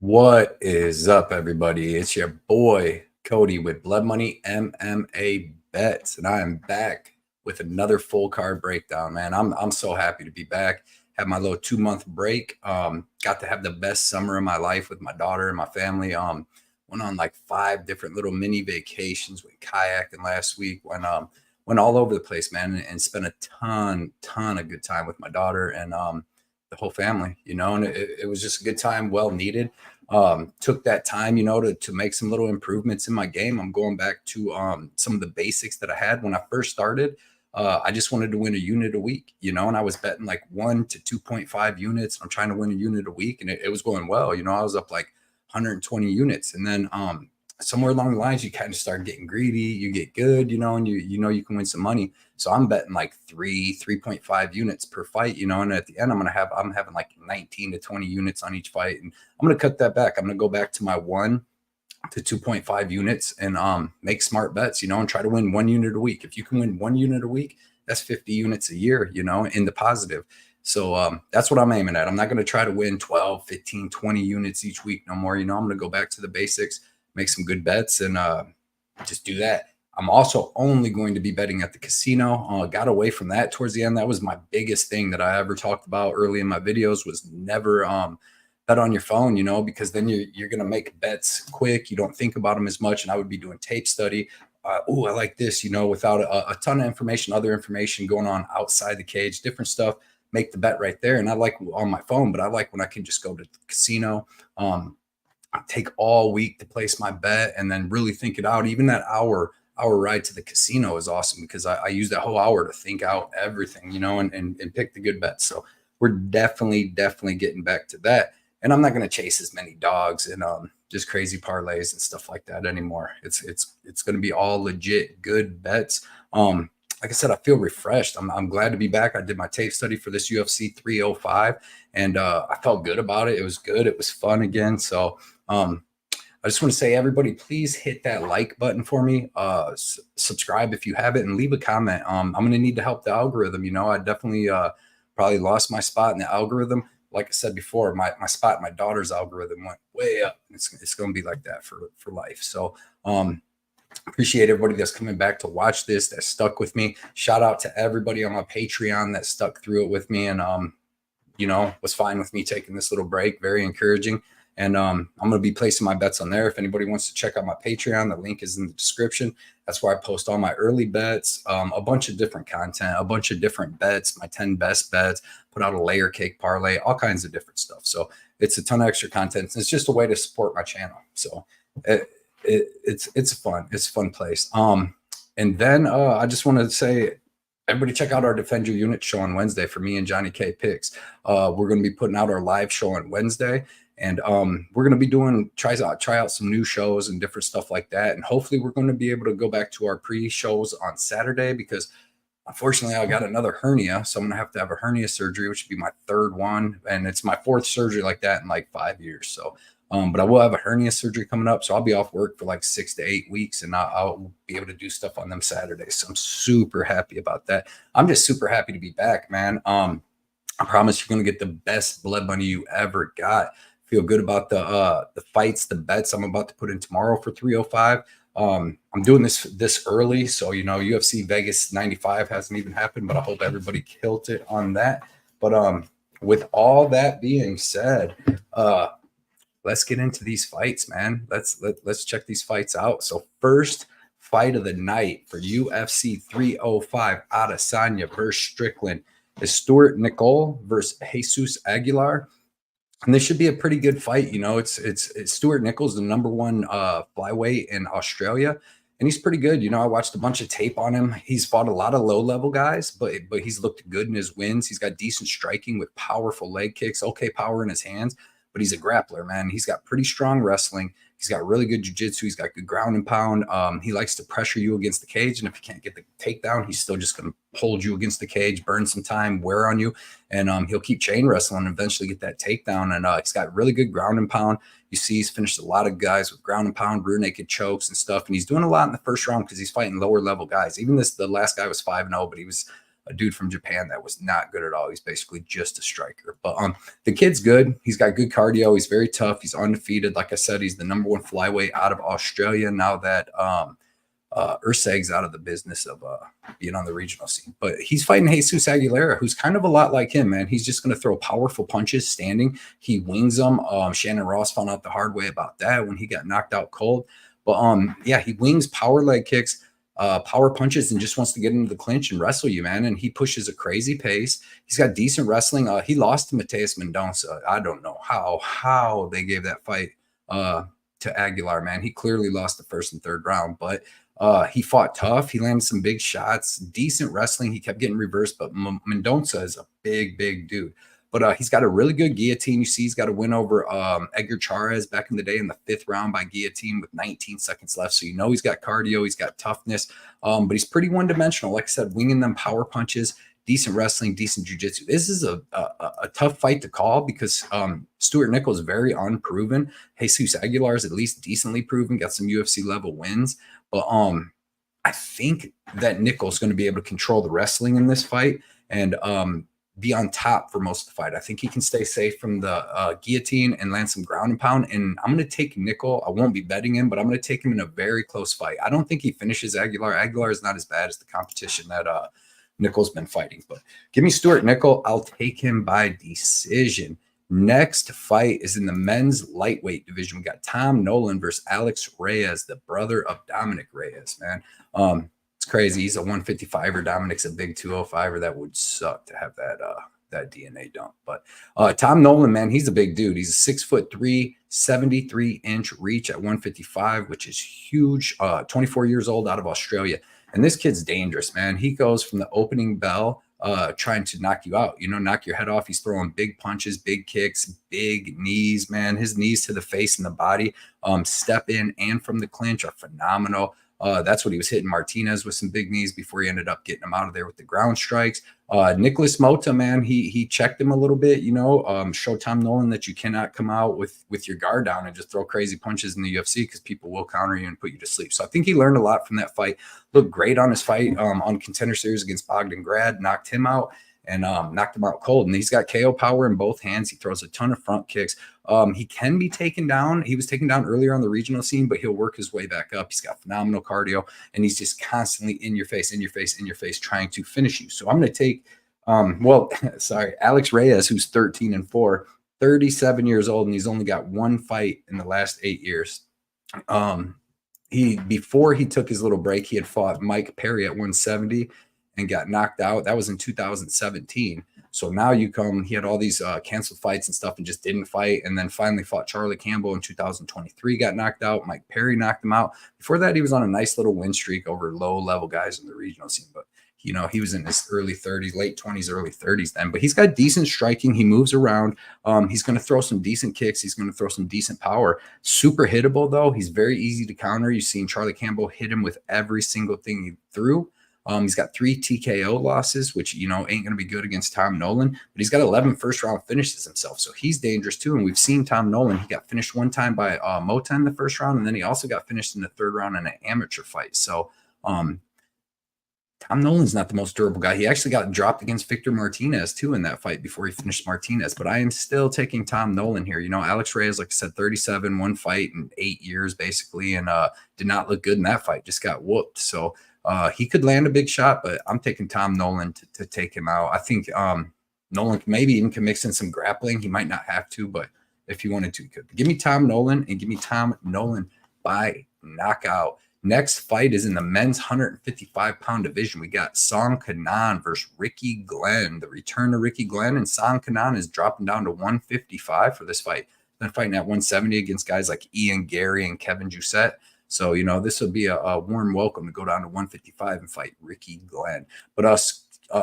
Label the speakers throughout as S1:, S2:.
S1: What is up, everybody? It's your boy Cody with Blood Money MMA Bets, and I am back with another full card breakdown. Man, I'm so happy to be back. Had my little 2-month break. Got to have the best summer of my life with my daughter and my family. Went on like 5 different little mini vacations. Went kayaking last week. Went all over the place, man, and spent a ton of good time with my daughter and the whole family. And it was just a good time, well needed. Took that time, to make some little improvements in my game. I'm going back to some of the basics that I had when I first started. I just wanted to win a unit a week, and I was betting like 1 to 2.5 units. I'm trying to win a unit a week, and it was going well. I was up like 120 units, and then somewhere along the lines, you kind of start getting greedy. You get good, and you can win some money. So I'm betting like 3.5 units per fight, and at the end, I'm having like 19 to 20 units on each fight, and I'm going to cut that back. I'm going to go back to my 1 to 2.5 units and make smart bets, and try to win 1 unit a week. If you can win 1 unit a week, that's 50 units a year, in the positive. So that's what I'm aiming at. I'm not going to try to win 12, 15, 20 units each week no more. I'm going to go back to the basics, make some good bets, and just do that. I'm also only going to be betting at the casino. Got away from that towards the end. That was my biggest thing that I ever talked about early in my videos, was never bet on your phone, because then you're going to make bets quick. You don't think about them as much. And I would be doing tape study. I like this, without a ton of information, other information going on outside the cage, different stuff, make the bet right there. And I like on my phone, but I like when I can just go to the casino, take all week to place my bet and then really think it out. Even that hour ride to the casino is awesome because I use that whole hour to think out everything, and pick the good bets. So we're definitely getting back to that. And I'm not going to chase as many dogs and just crazy parlays and stuff like that anymore. It's going to be all legit good bets. Like I said, I feel refreshed. I'm glad to be back. I did my tape study for this UFC 305, and I felt good about it. It was good. It was fun again. So I just want to say, everybody, please hit that like button for me. Subscribe if you haven't, and leave a comment. I'm going to need to help the algorithm. I definitely probably lost my spot in the algorithm. Like I said before, my spot in my daughter's algorithm went way up. It's going to be like that for life. So appreciate everybody that's coming back to watch this, that stuck with me. Shout out to everybody on my Patreon that stuck through it with me and was fine with me taking this little break. Very encouraging. And I'm going to be placing my bets on there. If anybody wants to check out my Patreon, the link is in the description. That's where I post all my early bets, a bunch of different content, a bunch of different bets, my 10 best bets, put out a layer cake parlay, all kinds of different stuff. So it's a ton of extra content. It's just a way to support my channel. So it's fun. It's a fun place. And then I just want to say, everybody check out our Defend Your Unit show on Wednesday for me and Johnny K Picks. We're going to be putting out our live show on Wednesday. And we're going to be doing try out some new shows and different stuff like that. And hopefully we're going to be able to go back to our pre-shows on Saturday because unfortunately I got another hernia. So I'm going to have a hernia surgery, which would be my 3rd one. And it's my 4th surgery like that in like 5 years. So, but I will have a hernia surgery coming up. So I'll be off work for like 6 to 8 weeks and I'll be able to do stuff on them Saturdays. So I'm super happy about that. I'm just super happy to be back, man. I promise you're going to get the best blood money you ever got. Feel good about the fights, the bets I'm about to put in tomorrow for 305. I'm doing this early, so UFC Vegas 95 hasn't even happened, but I hope everybody killed it on that. But with all that being said, let's get into these fights, man. Let's check these fights out. So first fight of the night for UFC 305, Adesanya versus Strickland, is Stewart Nicoll versus Jesus Aguilar. And this should be a pretty good fight. It's Stewart Nicoll's the #1 flyweight in Australia, and he's pretty good. I watched a bunch of tape on him. He's fought a lot of low-level guys, but he's looked good in his wins. He's got decent striking with powerful leg kicks, okay power in his hands, but he's a grappler, man. He's got pretty strong wrestling. He's got really good jiu-jitsu. He's got good ground and pound. He likes to pressure you against the cage, and if you can't get the takedown, he's still just going to hold you against the cage, burn some time, wear on you, and he'll keep chain wrestling and eventually get that takedown. And he's got really good ground and pound. You see he's finished a lot of guys with ground and pound, rear naked chokes and stuff, and he's doing a lot in the first round because he's fighting lower-level guys. Even the last guy was 5-0, but he was a dude from Japan that was not good at all. He's basically just a striker. But the kid's good. He's got good cardio. He's very tough. He's undefeated. Like I said, he's the #1 flyweight out of Australia now that Erceg's out of the business of being on the regional scene. But he's fighting Jesus Aguilar, who's kind of a lot like him, man. He's just going to throw powerful punches standing. He wings them. Shannon Ross found out the hard way about that when he got knocked out cold. But yeah, he wings power leg kicks, power punches, and just wants to get into the clinch and wrestle you, man. And he pushes a crazy pace. He's got decent wrestling. He lost to Mateusz Mendonça. I don't know how they gave that fight to Aguilar, man. He clearly lost the first and third round, but he fought tough. He landed some big shots, decent wrestling. He kept getting reversed, but Mendonça is a big dude. But he's got a really good guillotine. You see, he's got a win over Edgar Chairez back in the day in the 5th round by guillotine with 19 seconds left. So you know he's got cardio, he's got toughness, but he's pretty one-dimensional. Like I said, winging them power punches, decent wrestling, decent jiu-jitsu. This is a tough fight to call because Stewart Nicoll is very unproven. Jesus Aguilar is at least decently proven, got some UFC level wins. But I think that Nicoll's going to be able to control the wrestling in this fight and be on top for most of the fight. I think he can stay safe from the guillotine and land some ground and pound. And I'm going to take Nicoll. I won't be betting him, but I'm going to take him in a very close fight. I don't think he finishes Aguilar. Aguilar is not as bad as the competition that Nicoll's been fighting. But give me Stewart Nicoll. I'll take him by decision. Next fight is in the men's lightweight division. We got Tom Nolan versus Alex Reyes, the brother of Dominic Reyes, man. It's crazy. He's a 155er. Dominic's a big 205er. That would suck to have that DNA dump. But Tom Nolan, man, he's a big dude. He's a 6'3", 73-inch reach at 155, which is huge. 24 years old, out of Australia. And this kid's dangerous, man. He goes from the opening bell trying to knock you out, knock your head off. He's throwing big punches, big kicks, big knees, man. His knees to the face and the body, step in and from the clinch are phenomenal. That's what he was hitting Martinez with, some big knees before he ended up getting him out of there with the ground strikes. Nicholas Mota, man, he checked him a little bit, show Tom Nolan that you cannot come out with your guard down and just throw crazy punches in the UFC because people will counter you and put you to sleep. So I think he learned a lot from that fight. Looked great on his fight on Contender Series against Bogdan Grad, knocked him out and knocked him out cold. And he's got KO power in both hands. He throws a ton of front kicks. He can be taken down. He was taken down earlier on the regional scene, but he'll work his way back up. He's got phenomenal cardio, and he's just constantly in your face, trying to finish you. So I'm going to take, Alex Reyes, who's 13-4, 37 years old, and he's only got one fight in the last 8 years. Before he took his little break, he had fought Mike Perry at 170 and got knocked out. That was in 2017. So now he had all these canceled fights and stuff and just didn't fight. And then finally fought Charlie Campbell in 2023, got knocked out. Mike Perry knocked him out. Before that, he was on a nice little win streak over low-level guys in the regional scene. But, he was in his early 30s, late 20s, early 30s then. But he's got decent striking. He moves around. He's going to throw some decent kicks. He's going to throw some decent power. Super hittable, though. He's very easy to counter. You've seen Charlie Campbell hit him with every single thing he threw. He's got 3 TKO losses, which, ain't going to be good against Tom Nolan. But he's got 11 first-round finishes himself, so he's dangerous too. And we've seen Tom Nolan. He got finished one time by Mota in the first round, and then he also got finished in the third round in an amateur fight. So Tom Nolan's not the most durable guy. He actually got dropped against Victor Martinez, too, in that fight before he finished Martinez. But I am still taking Tom Nolan here. Alex Reyes, like I said, 37, one fight in 8 years, basically, and did not look good in that fight. Just got whooped. So he could land a big shot, but I'm taking Tom Nolan to take him out. I think Nolan maybe even can mix in some grappling. He might not have to, but if he wanted to, he could. Give me Tom Nolan and give me Tom Nolan by knockout. Next fight is in the men's 155-pound division. We got Song Kenan versus Ricky Glenn. The return to Ricky Glenn, and Song Kenan is dropping down to 155 for this fight. Then fighting at 170 against guys like Ian Gary and Kevin Jousset. So, this would be a warm welcome to go down to 155 and fight Ricky Glenn. But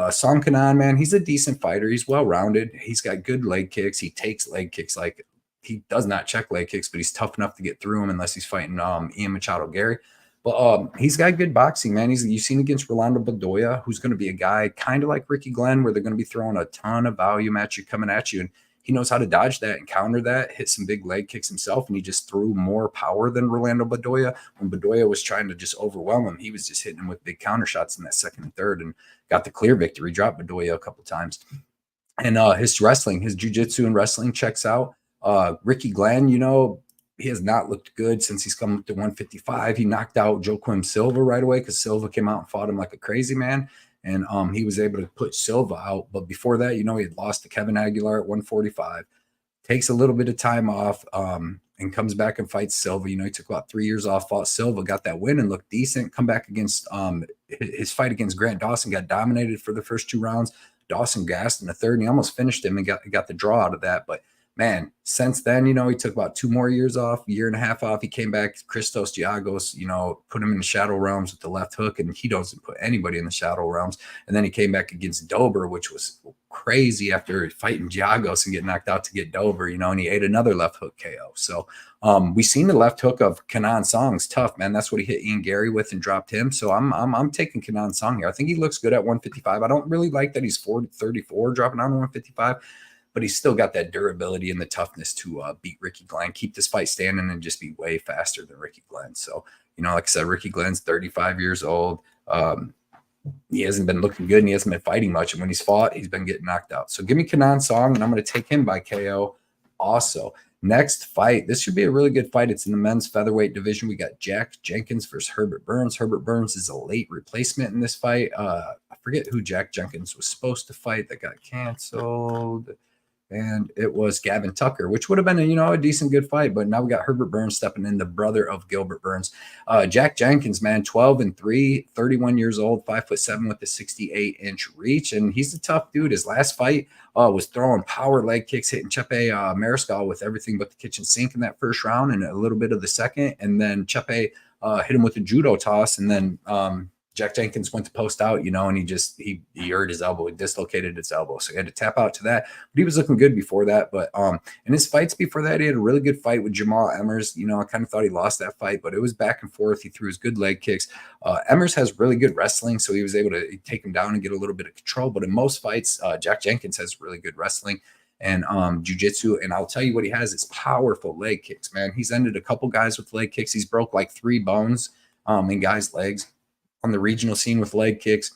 S1: Song Kenan, man, he's a decent fighter. He's well-rounded. He's got good leg kicks. He takes leg kicks. Like, he does not check leg kicks, but he's tough enough to get through them unless he's fighting Ian Machado Gary. But he's got good boxing, man. You've seen against Rolando Bedoya, who's going to be a guy kind of like Ricky Glenn, where they're going to be throwing a ton of volume at you, coming at you. And he knows how to dodge that and counter that, hit some big leg kicks himself, and he just threw more power than Rolando Bedoya. When Bedoya was trying to just overwhelm him, he was just hitting him with big counter shots in that second and third and got the clear victory, dropped Bedoya a couple times. And his wrestling, his jiu-jitsu and wrestling checks out. Ricky Glenn, he has not looked good since he's come up to 155. He knocked out Joaquim Silva right away because Silva came out and fought him like a crazy man. And he was able to put Silva out. But before that, he had lost to Kevin Aguilar at 145. Takes a little bit of time off and comes back and fights Silva. He took about 3 years off, fought Silva, got that win and looked decent. Come back against his fight against Grant Dawson, got dominated for the first 2 rounds. Dawson gassed in the third, and he almost finished him and got the draw out of that. But man, since then, he took about 2 more years off, 1.5 years off. He came back. Christos Giagos, put him in the shadow realms with the left hook, and he doesn't put anybody in the shadow realms. And then he came back against Dober, which was crazy after fighting Giagos and getting knocked out to get Dober, and he ate another left hook KO. So we seen the left hook of Kenan Song's tough, man. That's what he hit Ian Gary with and dropped him. So I'm taking Kenan Song here. I think he looks good at 155. I don't really like that he's 34 dropping down to 155. But he's still got that durability and the toughness to beat Ricky Glenn, keep this fight standing, and just be way faster than Ricky Glenn. So, like I said, Ricky Glenn's 35 years old. He hasn't been looking good, and he hasn't been fighting much. And when he's fought, he's been getting knocked out. So give me Kenan Song, and I'm going to take him by KO also. Next fight, this should be a really good fight. It's in the men's featherweight division. We got Jack Jenkins versus Herbert Burns. Herbert Burns is a late replacement in this fight. I forget who Jack Jenkins was supposed to fight that got canceled. And it was Gavin Tucker, which would have been a decent, good fight. But now we got Herbert Burns stepping in, the brother of Gilbert Burns. Jack Jenkins, man, 12-3, 31 years old, 5'7" with a 68-inch reach. And he's a tough dude. His last fight was throwing power leg kicks, hitting Chepe Mariscal with everything but the kitchen sink in that first round and a little bit of the second. And then Chepe hit him with a judo toss. And then Jack Jenkins went to post out, and he hurt his elbow. He dislocated his elbow. So he had to tap out to that. But he was looking good before that. But in his fights before that, he had a really good fight with Jamal Emmers. I kind of thought he lost that fight, but it was back and forth. He threw his good leg kicks. Emmers has really good wrestling, so he was able to take him down and get a little bit of control. But in most fights, Jack Jenkins has really good wrestling and jiu-jitsu. And I'll tell you what he has is powerful leg kicks, man. He's ended a couple guys with leg kicks. He's broke like 3 bones in guys' legs on the regional scene with leg kicks,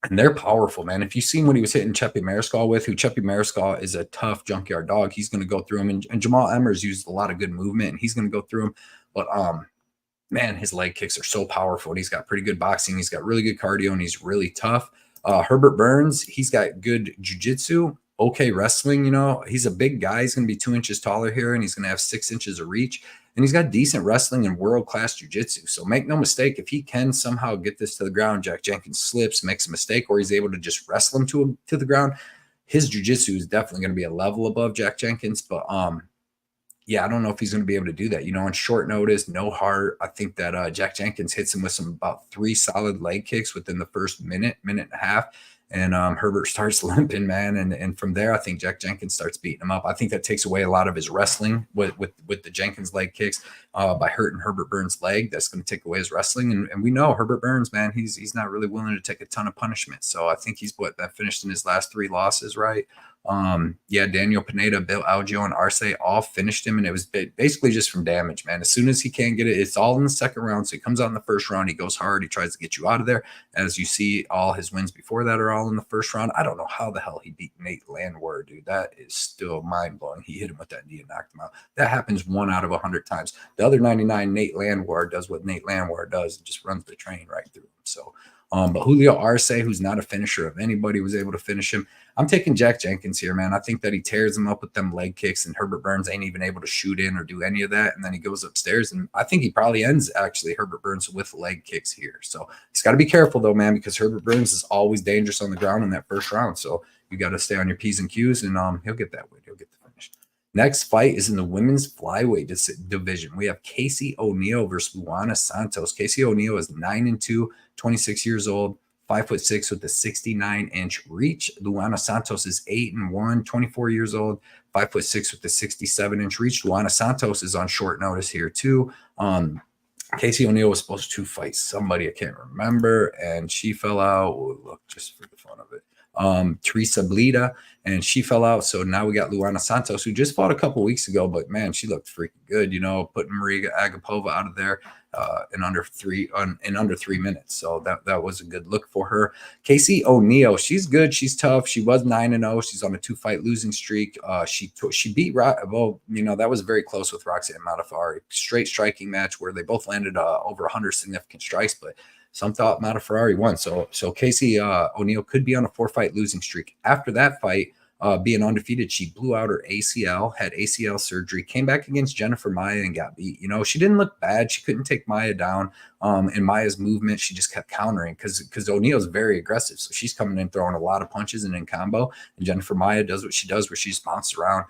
S1: and they're powerful, man. If you've seen what he was hitting Chepe Mariscal with, who Chepe Mariscal is a tough junkyard dog, he's going to go through him. And Jamal Emmers used a lot of good movement, and he's going to go through him. But man, his leg kicks are so powerful, and he's got pretty good boxing. He's got really good cardio, and he's really tough. Herbert Burns, he's got good jiu-jitsu, okay wrestling. He's a big guy. He's going to be 2 inches taller here, and he's going to have 6 inches of reach. And he's got decent wrestling and world-class jiu-jitsu. So make no mistake, if he can somehow get this to the ground, Jack Jenkins slips, makes a mistake, or he's able to just wrestle him to the ground, his jiu-jitsu is definitely going to be a level above Jack Jenkins. But yeah, I don't know if he's going to be able to do that. On short notice, no heart. I think that Jack Jenkins hits him with about 3 solid leg kicks within the first minute and a half. And Herbert starts limping, man. And from there, I think Jack Jenkins starts beating him up. I think that takes away a lot of his wrestling with the Jenkins leg kicks by hurting Herbert Burns' leg. That's going to take away his wrestling. And we know Herbert Burns, man, he's not really willing to take a ton of punishment. So I think he's finished in his last 3 losses, right? Daniel Pineda, Bill Algio, and Arce all finished him, and it was basically just from damage, man. As soon as he can't get it, it's all in the second round. So he comes out in the first round, he goes hard, he tries to get you out of there. As you see, all his wins before that are all in the first round. I don't know how the hell he beat Nate Landwehr, dude. That is still mind-blowing. He hit him with that knee and knocked him out. That happens 1 out of 100 times. The other 99, Nate Landwehr does what Nate Landwehr does and just runs the train right through him. So but Julio Arce, who's not a finisher of anybody, was able to finish him. I'm taking Jack Jenkins here, man. I think that he tears him up with them leg kicks, and Herbert Burns ain't even able to shoot in or do any of that. And then he goes upstairs, and I think he probably ends, actually, Herbert Burns with leg kicks here. So he's got to be careful, though, man, because Herbert Burns is always dangerous on the ground in that first round. So you got to stay on your P's and Q's, and he'll get that win. He'll get the finish. Next fight is in the women's flyweight division. We have Casey O'Neill versus Luana Santos. Casey O'Neill is 9-2, 26 years old, 5'6" with a 69-inch reach. Luana Santos is 8-1, 24 years old, 5'6" with a 67-inch reach. Luana Santos is on short notice here too. Casey O'Neill was supposed to fight somebody I can't remember, and she fell out. Oh, look, just for the fun of it. Teresa Blida, and she fell out. So now we got Luana Santos, who just fought a couple weeks ago, but man, she looked freaking good, putting Maria Agapova out of there in under 3 minutes. So that was a good look for her. Casey O'Neill, she's good. She's tough. She was 9-0. She's on a 2-fight losing streak. She beat that was very close with Roxanne Modafferi. Straight striking match where they both landed over 100 significant strikes, but some thought Modafferi won. So Casey O'Neill could be on a 4-fight losing streak. After that fight, being undefeated, she blew out her ACL, had ACL surgery, came back against Jennifer Maia and got beat. She didn't look bad. She couldn't take Maia down. In Maia's movement, she just kept countering because O'Neill's very aggressive. So she's coming in throwing a lot of punches and in combo. And Jennifer Maia does what she does, where she just bounced around,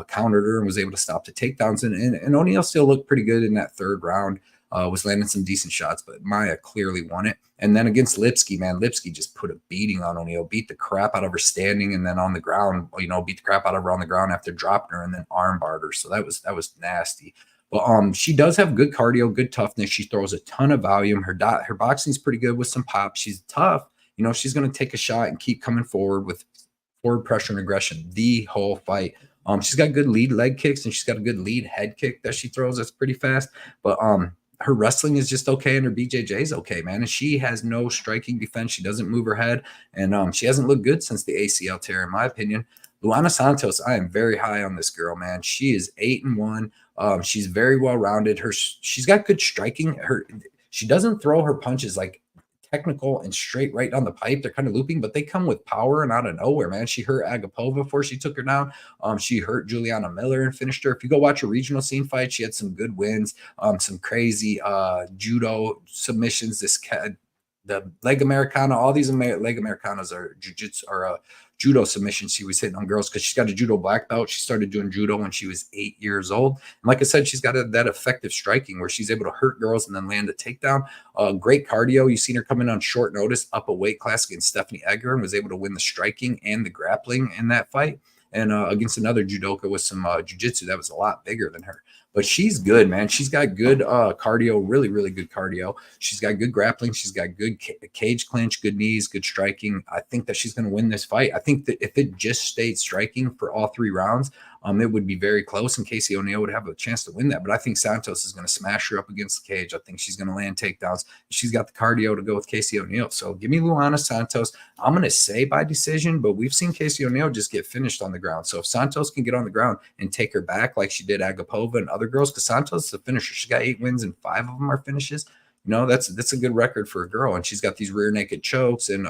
S1: countered her, and was able to stop the takedowns. And O'Neill still looked pretty good in that third round. Was landing some decent shots, but Maia clearly won it. And then against Lipsky, man, Lipsky just put a beating on O'Neill, beat the crap out of her standing, and then on the ground, beat the crap out of her on the ground after dropping her, and then armbarred her. So that was nasty. But she does have good cardio, good toughness. She throws a ton of volume. Her boxing's pretty good with some pop. She's tough. She's going to take a shot and keep coming forward with forward pressure and aggression the whole fight. She's got good lead leg kicks, and she's got a good lead head kick that she throws that's pretty fast. But her wrestling is just okay, and her BJJ is okay, man. And she has no striking defense. She doesn't move her head, and she hasn't looked good since the ACL tear, in my opinion. Luana Santos, I am very high on this girl, man. She is 8-1. She's very well rounded. She's got good striking. She doesn't throw her punches like technical and straight right down the pipe. They're kind of looping, but they come with power and out of nowhere, man. She hurt Agapova before she took her down. She hurt Juliana Miller and finished her. If you go watch a regional scene fight, she had some good wins, some crazy judo submissions. The leg Americana, all these leg Americanas are jiu-jitsu or judo submissions she was hitting on girls because she's got a judo black belt. She started doing judo when she was 8 years old. And like I said, she's got that effective striking where she's able to hurt girls and then land a takedown. Great cardio. You've seen her come in on short notice, up a weight class against Stephanie Egger, and was able to win the striking and the grappling in that fight. And against another judoka with some jiu-jitsu that was a lot bigger than her. But she's good, man. She's got good cardio, really, really good cardio. She's got good grappling. She's got good cage clinch, good knees, good striking. I think that she's going to win this fight. I think that if it just stayed striking for all 3 rounds, it would be very close, and Casey O'Neill would have a chance to win that. But I think Santos is going to smash her up against the cage. I think she's going to land takedowns. She's got the cardio to go with Casey O'Neill. So give me Luana Santos. I'm going to say by decision, but we've seen Casey O'Neill just get finished on the ground. So if Santos can get on the ground and take her back like she did Agapova and other girls, because Santos is a finisher. She got 8 wins and 5 of them are finishes. That's a good record for a girl. And she's got these rear naked chokes and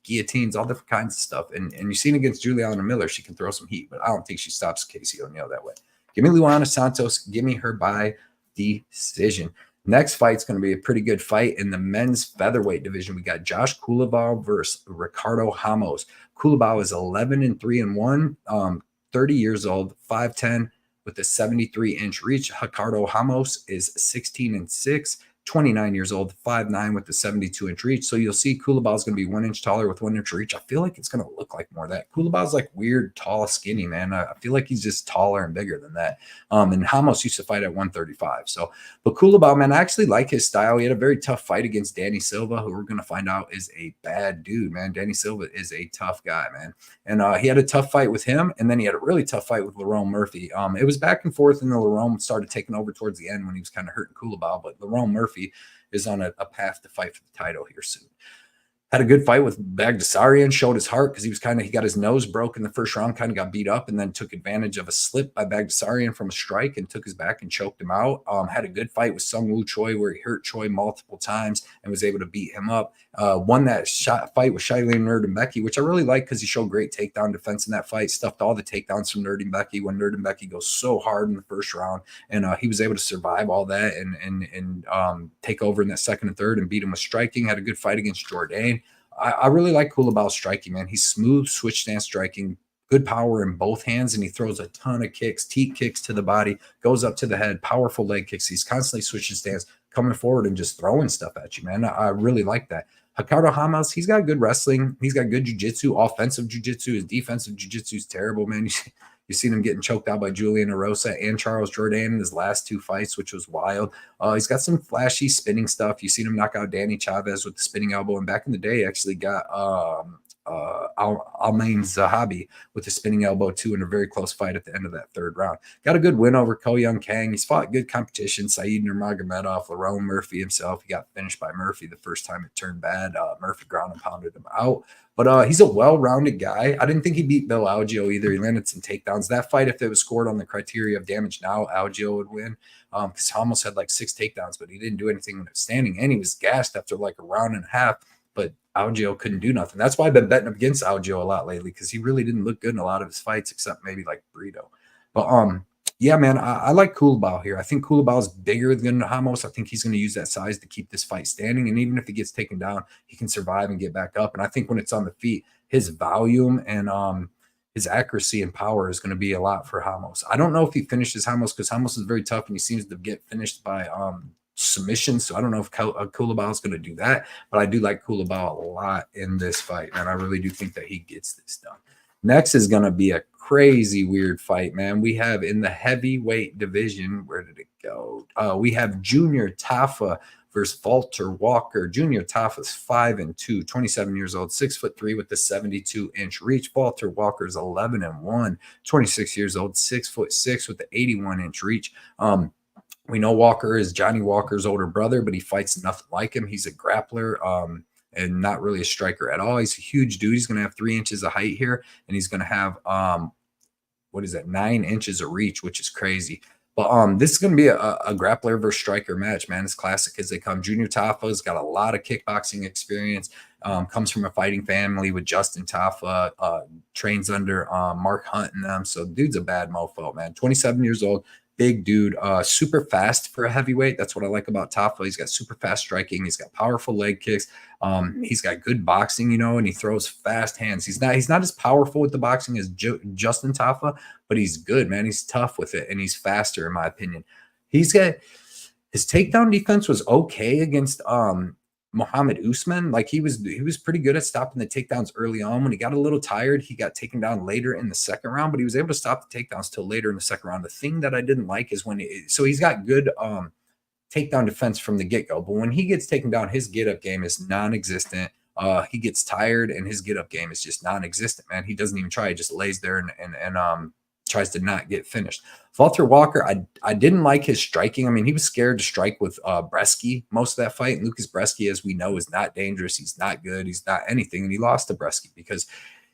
S1: guillotines, all different kinds of stuff. And you've seen against Juliana Miller, she can throw some heat, but I don't think she stops Casey O'Neill that way. Give me Luana Santos. Give me her by decision. Next fight's going to be a pretty good fight in the men's featherweight division. We got Josh Culibao versus Ricardo Ramos. Culibao is 11-3-1, 30 years old, 5'10", with a 73-inch reach. Ricardo Ramos is 16-6. 29 years old, 5'9", with the 72-inch reach. So you'll see Culibao is going to be 1 inch taller with 1 inch reach. I feel like it's going to look like more of that. Culibao's like weird, tall, skinny, man. I feel like he's just taller and bigger than that. And Ramos used to fight at 135. So, but Culibao, man, I actually like his style. He had a very tough fight against Danny Silva, who we're going to find out is a bad dude, man. Danny Silva is a tough guy, man. And he had a tough fight with him, and then he had a really tough fight with Lerone Murphy. It was back and forth, and the Lerone started taking over towards the end when he was kind of hurting Culibao, but Lerone Murphy is on a path to fight for the title here soon. Had a good fight with Bagdasarian, showed his heart because he got his nose broke in the first round, kind of got beat up, and then took advantage of a slip by Bagdasarian from a strike and took his back and choked him out. Had a good fight with Sung Woo Choi where he hurt Choi multiple times and was able to beat him up. Won that fight with Shailene Nurdenbecki, which I really like because he showed great takedown defense in that fight, stuffed all the takedowns from Nurdenbecki when Nurdenbecki goes so hard in the first round, and he was able to survive all that and take over in that second and third and beat him with striking. Had a good fight against Jourdain. I really like Culibao's striking, man. He's smooth switch stance striking, good power in both hands, and he throws a ton of kicks, teep kicks to the body, goes up to the head, powerful leg kicks. He's constantly switching stance, coming forward and just throwing stuff at you, man. I really like that. Ricardo Ramos, he's got good wrestling. He's got good jiu-jitsu, offensive jiu-jitsu. His defensive jiu-jitsu is terrible, man. You've seen him getting choked out by Julian Erosa and Charles Jourdain in his last 2 fights, which was wild. He's got some flashy spinning stuff. You've seen him knock out Danny Chavez with the spinning elbow. And back in the day, actually got Almain Zahabi with a spinning elbow too in a very close fight at the end of that third round. Got a good win over Ko Young Kang. He's fought good competition. Saeed Nurmagomedov, Lerone Murphy himself. He got finished by Murphy the first time it turned bad. Murphy ground and pounded him out. But he's a well-rounded guy. I didn't think he beat Bill Algeo either. He landed some takedowns. That fight, if it was scored on the criteria of damage now, Algeo would win. Because Ramos had like 6 takedowns, but he didn't do anything when it was standing. And he was gassed after like a round and a half. But Algeo couldn't do nothing. That's why I've been betting against Algeo a lot lately, because he really didn't look good in a lot of his fights, except maybe like Burrito. But yeah, man, I like Culibao here. I think Culibao is bigger than Ramos. I think he's going to use that size to keep this fight standing. And even if he gets taken down, he can survive and get back up. And I think when it's on the feet, his volume and his accuracy and power is going to be a lot for Ramos. I don't know if he finishes Ramos, because Ramos is very tough and he seems to get finished by submission. So I don't know if Culibao is going to do that, but I do like Culibao a lot in this fight, and I really do think that he gets this done. Next is going to be a crazy weird fight, man. We have in the heavyweight division, where did it go? We have Junior Tafa versus Valter Walker. Junior Tafa is 5-2, 27 years old, 6'3" with the 72-inch reach. Valter Walker is 11-1, 26 years old, 6'6" with the 81-inch reach. We know Walker is Johnny Walker's older brother, but he fights nothing like him. He's a grappler and not really a striker at all. He's a huge dude. He's going to have 3 inches of height here, and he's going to have, 9 inches of reach, which is crazy. But this is going to be a grappler versus striker match, man. As classic as they come. Junior Tafa's got a lot of kickboxing experience, comes from a fighting family with Justin Tafa, trains under Mark Hunt and them. So dude's a bad mofo, man. 27 years old. Big dude, super fast for a heavyweight. That's what I like about Tafa. He's got super fast striking. He's got powerful leg kicks. He's got good boxing, and he throws fast hands. He's not as powerful with the boxing as Justin Tafa, but he's good, man. He's tough with it, and he's faster, in my opinion. He's got his takedown defense was okay against Muhammad Usman. Like he was pretty good at stopping the takedowns early on. When he got a little tired, he got taken down later in the second round, but he was able to stop the takedowns till later in the second round. The thing that I didn't like is so he's got good takedown defense from the get-go, but when he gets taken down, his get-up game is non-existent. He gets tired and his get-up game is just non-existent, man. He doesn't even try. He just lays there and tries to not get finished. Valter Walker, I didn't like his striking. I mean, he was scared to strike with Bresky most of that fight. And Lucas Bresky, as we know, is not dangerous. He's not good. He's not anything. And he lost to Bresky because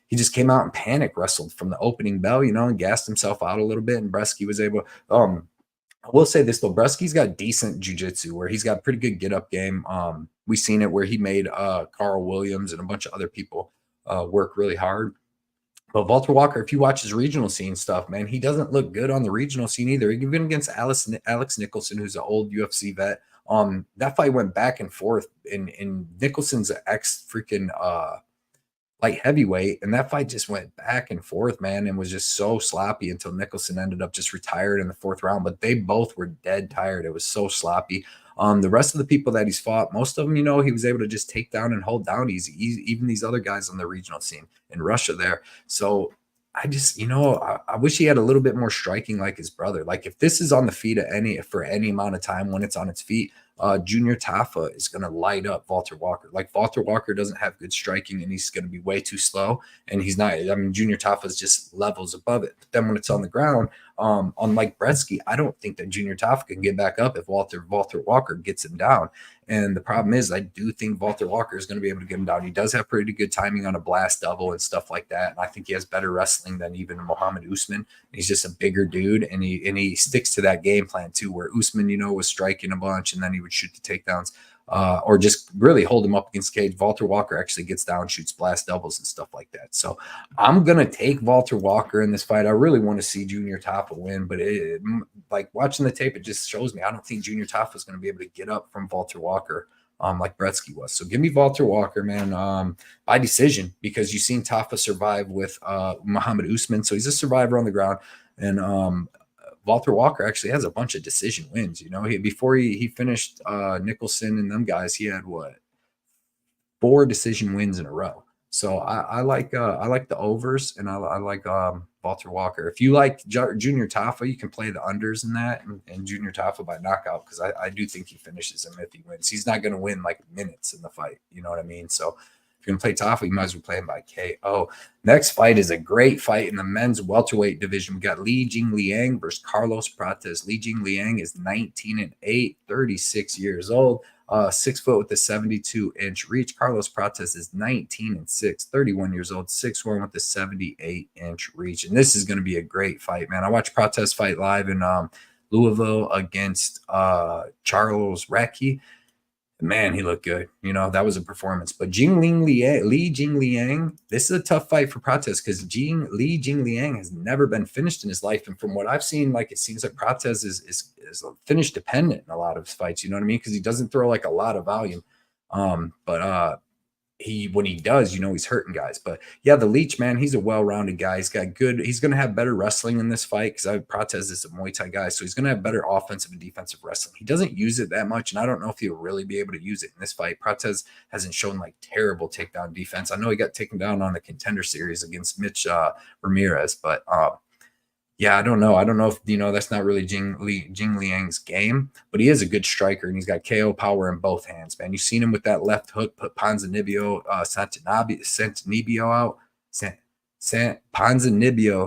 S1: he just came out and panic wrestled from the opening bell, and gassed himself out a little bit. And Bresky was able I will say this, though. Bresky's got decent jiu-jitsu where he's got pretty good get-up game. We've seen it where he made Carl Williams and a bunch of other people work really hard. But Valter Walker, if you watch his regional scene stuff, man, he doesn't look good on the regional scene either. Even against Alex Nicholson, who's an old UFC vet, that fight went back and forth. And Nicholson's an ex-freaking light heavyweight, and that fight just went back and forth, man, and was just so sloppy until Nicholson ended up just retired in the 4th round. But they both were dead tired. It was so sloppy. The rest of the people that he's fought, most of them, he was able to just take down and hold down easy, even these other guys on the regional scene in Russia there. So I just, I wish he had a little bit more striking like his brother. Like if this is on the feet for any amount of time when it's on its feet, Junior Tafa is going to light up Valter Walker. Like Valter Walker doesn't have good striking and he's going to be way too slow. And he's not, Junior Tafa is just levels above it. But then when it's on the ground, unlike Bresky, I don't think that Junior Tafa can get back up if Valter Walker gets him down. And the problem is, I do think Valter Walker is going to be able to get him down. He does have pretty good timing on a blast double and stuff like that. And I think he has better wrestling than even Muhammad Usman. He's just a bigger dude, and he sticks to that game plan too, where Usman, was striking a bunch and then he would shoot the takedowns. Or just really hold him up against the cage. Valter Walker actually gets down, shoots blast doubles and stuff like that. So I'm going to take Valter Walker in this fight. I really want to see Junior Tafa win, but like watching the tape, it just shows me I don't think Junior Tafa is going to be able to get up from Valter Walker like Bresky was. So give me Valter Walker, man, by decision, because you've seen Tafa survive with Muhammad Usman. So he's a survivor on the ground. And Valter Walker actually has a bunch of decision wins. Before he finished Nicholson and them guys, he had 4 decision wins in a row. So I like the overs, and I like Valter Walker. If you like Junior Tafa, you can play the unders in that and Junior Tafa by knockout, because I do think he finishes him if he wins. He's not going to win like minutes in the fight. You know what I mean? So If you're going to play Tafa, you might as well play him by KO. Next fight is a great fight in the men's welterweight division. We got Jingliang versus Carlos Prates. Jingliang is 19-8, 36 years old. 6 foot with a 72-inch reach. Carlos Prates is 19-6, 31 years old, 6'1" with a 78-inch reach. And this is going to be a great fight, man. I watched Prates fight live in Louisville against Charles Radtke. Man, he looked good. You know, that was a performance. But Jingliang, this is a tough fight for Prates because Jingliang has never been finished in his life. And from what I've seen, like, it seems like Prates is finish dependent in a lot of his fights. You know what I mean? Because he doesn't throw like a lot of volume. But when he does, you know, he's hurting guys. But yeah, the Leech, man, he's a well-rounded guy. He's got good. He's going to have better wrestling in this fight because Prates is a Muay Thai guy, so he's going to have better offensive and defensive wrestling. He doesn't use it that much, and I don't know if he'll really be able to use it in this fight. Prates hasn't shown like terrible takedown defense. I know he got taken down on the Contender Series against Mitch Ramirez, but yeah, I don't know. I don't know if, you know, that's not really Jingliang's game, but he is a good striker, and he's got KO power in both hands, man. You've seen him with that left hook, put Ponzinibbio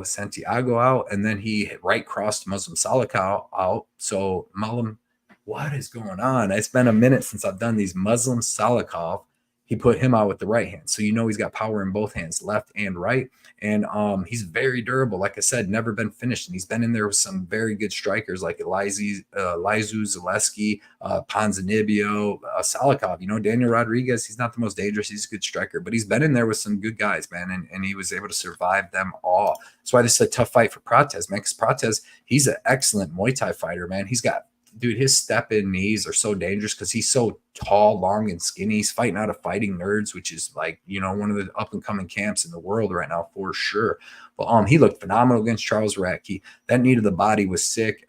S1: Santiago out, and then he right crossed Muslim Salakau out. So Mullum, what is going on? It's been a minute since I've done these. Muslim Salakov, he put him out with the right hand. So, you know, he's got power in both hands, left and right. And he's very durable. Like I said, never been finished. And he's been in there with some very good strikers like Lizu Zaleski, Ponzinibbio, Salakov. You know, Daniel Rodriguez, he's not the most dangerous. He's a good striker. But he's been in there with some good guys, man. And he was able to survive them all. That's why this is a tough fight for Prates, man. Because Prates, he's an excellent Muay Thai fighter, man. He's got, dude, his step-in knees are so dangerous because he's so tall, long, and skinny. He's fighting out of Fighting Nerds, which is like, you know, one of the up-and-coming camps in the world right now for sure. But he looked phenomenal against Charles Radtke. That knee to the body was sick.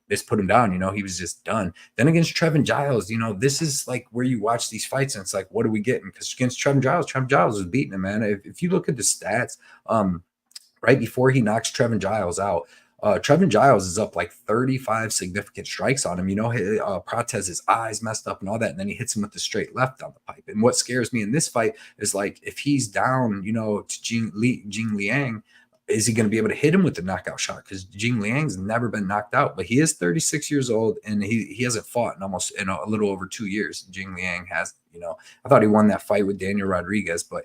S1: This put him down. You know, he was just done. Then against Trevin Giles, you know, this is like where you watch these fights and it's like, what are we getting? Because against Trevin Giles was beating him, man. If you look at the stats, right before he knocks Trevin Giles out, Trevin Giles is up like 35 significant strikes on him. You know, Prates, his eyes messed up and all that, and then he hits him with the straight left down the pipe. And what scares me in this fight is, like, if he's down, you know, to Jingliang, is he going to be able to hit him with the knockout shot? Because Jingliang's never been knocked out, but he is 36 years old, and he hasn't fought in a little over 2 years. Jingliang has, you know, I thought he won that fight with Daniel Rodriguez, but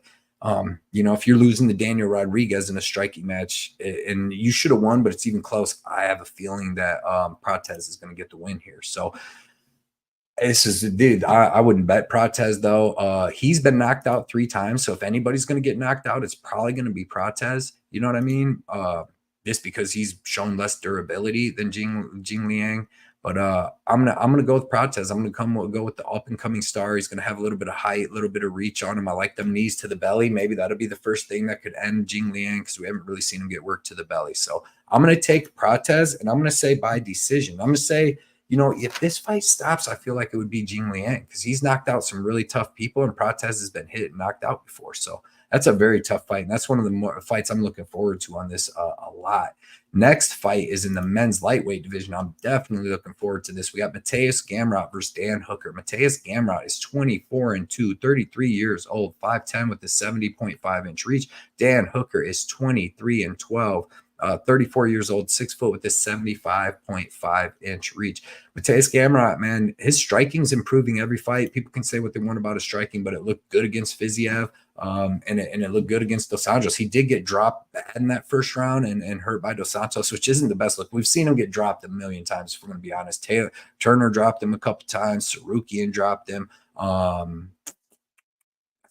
S1: you know, if you're losing to Daniel Rodriguez in a striking match, and you should have won, but it's even close, I have a feeling that Prates is going to get the win here. So this is, dude, I wouldn't bet Prates, though. He's been knocked out 3 times, so if anybody's going to get knocked out, it's probably going to be Prates. You know what I mean? Just because he's shown less durability than Jingliang. But I'm gonna go with Prates. I'm gonna go with the up and coming star. He's gonna have a little bit of height, a little bit of reach on him. I like them knees to the belly. Maybe that'll be the first thing that could end Jingliang because we haven't really seen him get work to the belly. So I'm gonna take Prates, and I'm gonna say by decision. I'm gonna say, you know, if this fight stops, I feel like it would be Jingliang because he's knocked out some really tough people, and Prates has been hit and knocked out before. So that's a very tough fight, and that's one of the more fights I'm looking forward to on this a lot. Next fight is in the men's lightweight division. I'm definitely looking forward to this. We got Mateusz Gamrot versus Dan Hooker. Mateusz Gamrot is 24-2, 33 years old, 5'10" with a 70.5-inch reach. Dan Hooker is 23-12. 34 years old, 6 foot with a 75.5-inch reach. Mateusz Gamrot, man, his striking's improving every fight. People can say what they want about his striking, but it looked good against Fiziev, and it looked good against Dos Santos. He did get dropped bad in that first round and hurt by Dos Santos, which isn't the best look. We've seen him get dropped a million times, if we're going to be honest. Turner dropped him a couple times. Sarukian dropped him. I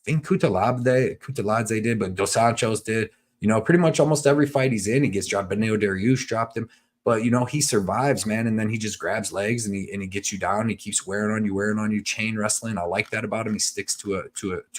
S1: think Kutaladze did, but Dos Santos did. You know, pretty much almost every fight he's in, he gets dropped. Benio Dariush dropped him. But, you know, he survives, man, and then he just grabs legs and he gets you down. He keeps wearing on you, chain wrestling. I like that about him. He sticks to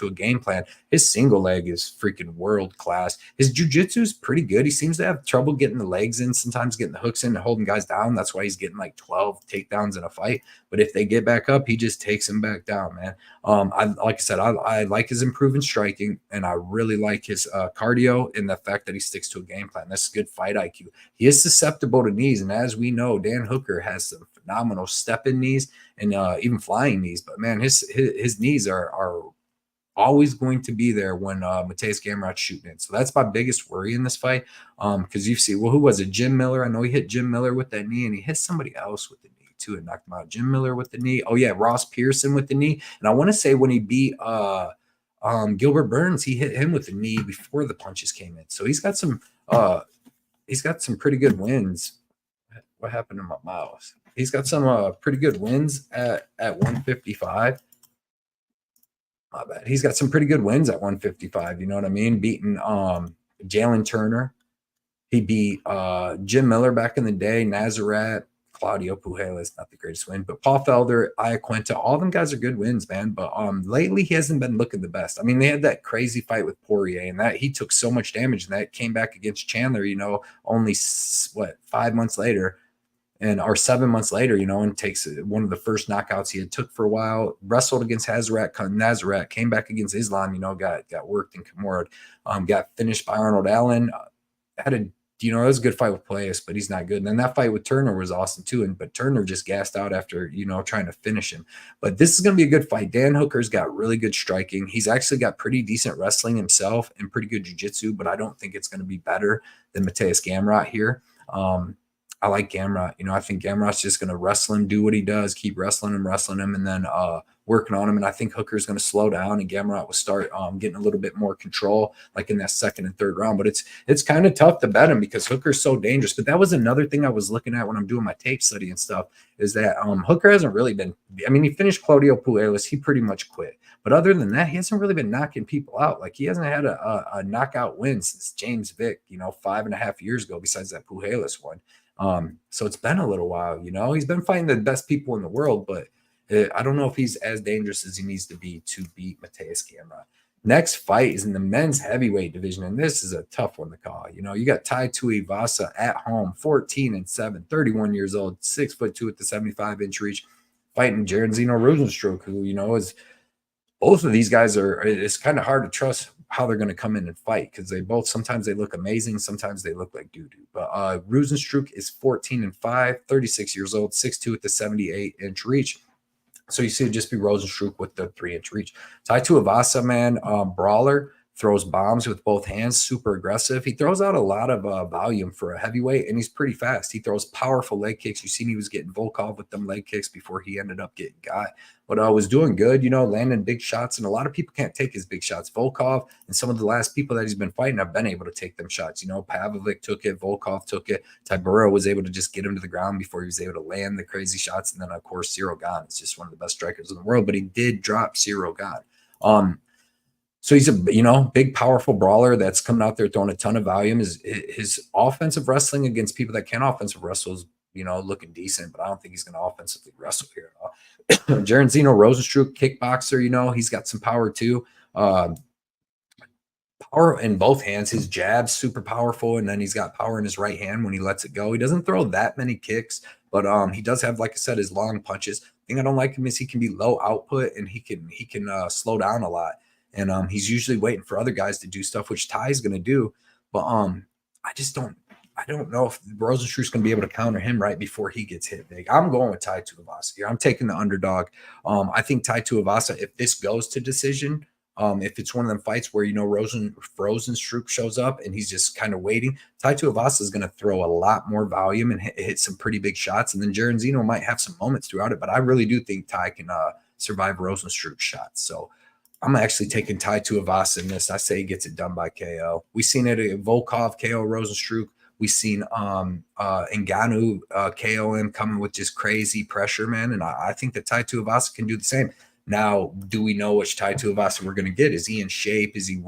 S1: a game plan. His single leg is freaking world class. His jiu-jitsu is pretty good. He seems to have trouble getting the legs in, sometimes getting the hooks in and holding guys down. That's why he's getting like 12 takedowns in a fight. But if they get back up, he just takes them back down, man. Like I said, I like his improving striking, and I really like his cardio and the fact that he sticks to a game plan. That's good fight IQ. He is susceptible to knees, and as we know, Dan Hooker has some phenomenal step-in knees and even flying knees. But man, his knees are always going to be there when Mateusz Gamrot's shooting it. So that's my biggest worry in this fight. Because you see, well, who was it? Jim Miller. I know he hit Jim Miller with that knee, and he hit somebody else with the knee too and knocked him out. Jim Miller with the knee. Oh yeah, Ross Pearson with the knee. And I want to say when he beat Gilbert Burns, he hit him with the knee before the punches came in. So he's got some pretty good wins. What happened to my mouse? He's got some pretty good wins at 155. My bad. He's got some pretty good wins at 155. You know what I mean? Beating Jalen Turner. He beat Jim Miller back in the day, Nazareth, Claudio Pujelas, not the greatest win, but Paul Felder, Iaquinta, all them guys are good wins, man. But lately he hasn't been looking the best. I mean, they had that crazy fight with Poirier, and that he took so much damage, and that came back against Chandler, you know, only 5 months later. Or 7 months later, you know, and takes one of the first knockouts he had took for a while, wrestled against Nazareth, came back against Islam, you know, got worked in Kimura, got finished by Arnold Allen, it was a good fight with Plessis, but he's not good. And then that fight with Turner was awesome too. But Turner just gassed out after, you know, trying to finish him. But this is going to be a good fight. Dan Hooker's got really good striking. He's actually got pretty decent wrestling himself and pretty good jiu-jitsu, but I don't think it's going to be better than Mateusz Gamrot here. I like Gamrot. You know, I think Gamrot's just going to wrestle him, do what he does, keep wrestling him, and then working on him. And I think Hooker's going to slow down and Gamrot will start getting a little bit more control, like in that second and third round. But it's kind of tough to bet him because Hooker's so dangerous. But that was another thing I was looking at when I'm doing my tape study and stuff, is that Hooker hasn't really been – I mean, he finished Claudio Pujelas. He pretty much quit. But other than that, he hasn't really been knocking people out. Like, he hasn't had a knockout win since James Vick, you know, 5.5 years ago, besides that Pujelas one. So it's been a little while, you know, he's been fighting the best people in the world, but I don't know if he's as dangerous as he needs to be to beat Mateusz Gamrot. Next fight is in the men's heavyweight division, and this is a tough one to call. You know, you got Tai Tuivasa at home, 14-7, 31 years old, 6'2" at the 75-inch reach, fighting Jairzinho Rozenstruik, who, you know, is both of these guys it's kind of hard to trust how they're going to come in and fight, because sometimes they look amazing, sometimes they look like doo-doo. But Rozenstruik is 14-5, 36 years old, 6'2" at the 78-inch reach. So you see it just be Rozenstruik with the 3-inch reach. Tai Tuivasa, man, brawler, throws bombs with both hands, super aggressive. He throws out a lot of volume for a heavyweight, and he's pretty fast. He throws powerful leg kicks. You've seen he was getting Volkov with them leg kicks before he ended up getting got. But was doing good, you know, landing big shots, and a lot of people can't take his big shots. Volkov and some of the last people that he's been fighting have been able to take them shots. You know, Pavlovic took it, Volkov took it, Tybura was able to just get him to the ground before he was able to land the crazy shots. And then, of course, Cyril Gane is just one of the best strikers in the world, but he did drop Cyril Gane. So he's a, you know, big, powerful brawler that's coming out there throwing a ton of volume. His offensive wrestling against people that can't offensive wrestle is, you know, looking decent, but I don't think he's going to offensively wrestle here at all. Jairzinho Rozenstruik, kickboxer, you know, he's got some power too. Power in both hands. His jab's super powerful, and then he's got power in his right hand when he lets it go. He doesn't throw that many kicks, but he does have, like I said, his long punches. The thing I don't like him is he can be low output, and he can slow down a lot. And he's usually waiting for other guys to do stuff, which Ty's going to do. But I don't know if Rozenstruik's going to be able to counter him right before he gets hit big. I'm going with Tai Tuivasa here. I'm taking the underdog. I think Tai Tuivasa, if this goes to decision, if it's one of them fights where, you know, Rozenstruik shows up and he's just kind of waiting, Tai Tuivasa is going to throw a lot more volume and hit some pretty big shots. And then Jairzinho might have some moments throughout it. But I really do think Tai can survive Rozenstruik's shots. So I'm actually taking Tai Tuivasa in this. I say he gets it done by KO. We've seen it at Volkov KO Rozenstruik. We've seen Ngannou KO him, coming with just crazy pressure, man. And I think that Tai Tuivasa can do the same. Now, do we know which Tai Tuivasa we're going to get? Is he in shape? Is he,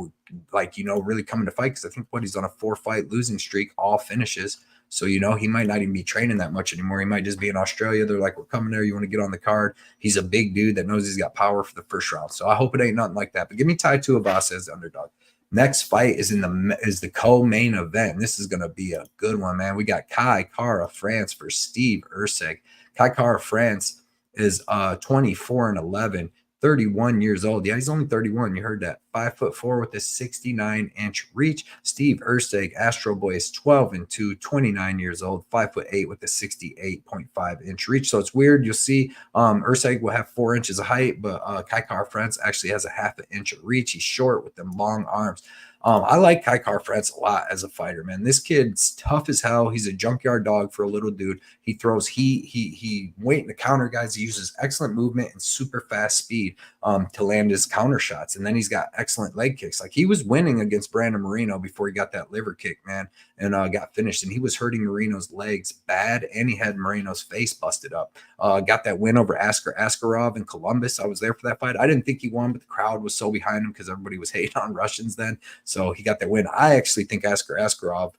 S1: like, you know, really coming to fight? Because I think he's on a 4-fight losing streak, all finishes. So, you know, he might not even be training that much anymore. He might just be in Australia. They're like, we're coming there. You want to get on the card? He's a big dude that knows he's got power for the first round. So I hope it ain't nothing like that. But give me Tai Tuivasa as the underdog. Next fight is the co-main event. This is going to be a good one, man. We got Kai Kara France versus Steve Erceg. Kai Kara France is 24-11, 31 years old. Yeah, he's only 31. You heard that. 5'4" with a 69-inch reach. Steve Erceg, Astro Boy, is 12-2, 29 years old, 5'8" with a 68.5-inch reach. So it's weird. You'll see Erceg will have 4 inches of height, but Kai Kara-France actually has a half an inch of reach. He's short with them long arms. I like Kai Kara-France a lot as a fighter, man. This kid's tough as hell. He's a junkyard dog for a little dude. He throws he waiting to counter guys. He uses excellent movement and super fast speed to land his counter shots. And then he's got excellent leg kicks. Like he was winning against Brandon Moreno before he got that liver kick, man, and got finished. And he was hurting Moreno's legs bad, and he had Moreno's face busted up. Got that win over Askarov in Columbus. I was there for that fight. I didn't think he won, but the crowd was so behind him because everybody was hating on Russians then. So he got that win. I actually think Askarov